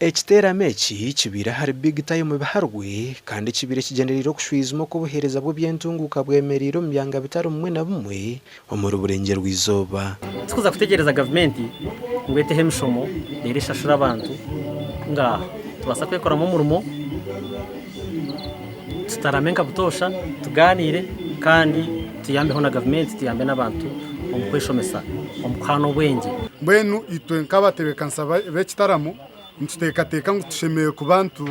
ekiteramo eki kibira hari big time baharwe kandi kibira kigenderero kushwizimo kubuhereza bwo byentunguka bwemeriro myanga bitaro mwe na bumwe omuri burengero rw'izoba tukuza kutegereza gavumenti ngo etehe mishomo nerishashura abantu ngaha tubasa kwekoramo umurimo tutaramenka butosha tuganire kandi tuyambeho na gavumenti tuyambe n'abantu omukweshomesa omukano bwenge mbwenu itwe nkabatebekansa bekitaramo ntutekateka ngo tushemeye ku bantu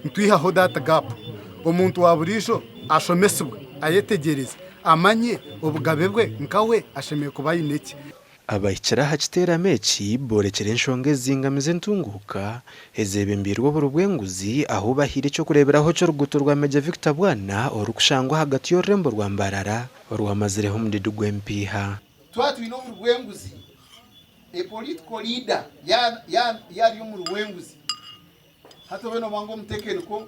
ntwihaho data gap omuntu wa burisho ashomesebwe ayetegereze amanye obugabe bwe nkawe ashemeye kuba yineki abayikira hakiteramo eki borekera enshonga ezingamize ntunguka ezebembirwa burubwenguzi aho bahire cyo kureberaho cyo ruguto rwa Meja Victor Bwana orukushangwa hagati y'orurembo rwa Mbarara orwamazireho mudidu gw'empiha twatwine omurwenguzi a political leader yari omurwenguzi hata beno bango mutekene ko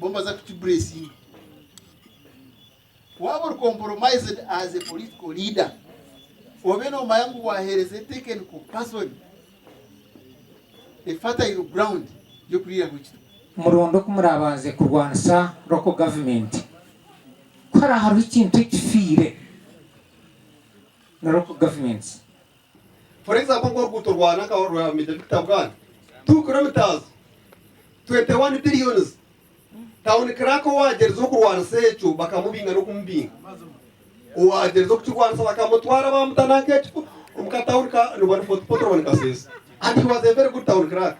bomba za kutubresi waba compromised as a political leader obeno mayangu wahereze tekene ko person a fertile ground yo kurira kukitu murondo kumurabanze kurwanisa local government kwara hari ikintu kifire na local governments. For example, go to Rwanda or Meja Victor Bwana 2 kilometers 21 billions tauni krako wagerzo kurwana secho bakamubinga no kumbinga wagerzo kuchurwana bakamutwara bamutanake umukataurika no bari foto banikasesa and he was a very good town crack.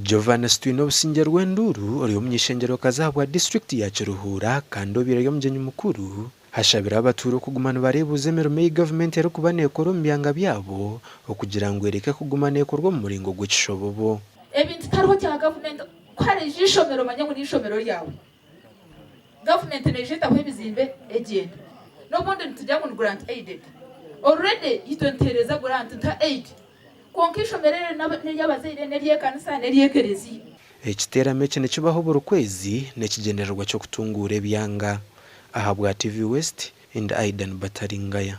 Giovanna Stwino businge rwenduru ori omnyishengero kazabwa district ya Kiruhura kandi obirayo mjenyi mukuru hashabira Abatuura kugumana barebuze merome y'gavumenti yari kubane korombyanga byabo okugira ngo ereke kugumana ekorwa mu muringo gw'ekishobobo ebintu tariho cya gavumenti kware jishomero manyango n'ishomero ryawe gavumenti nejeta aho bizimbe egenda no bonde ntujya mu grant aided already yitontereza grant ta aid konkishomerere n'yabazaire n'eriye kanisa n'eriye kerezi ekiteramo eki nekibaho buri kwezi nekigendererwa cyo kutungura ebyanga ahabwa TV West and Aidan Bataringaya.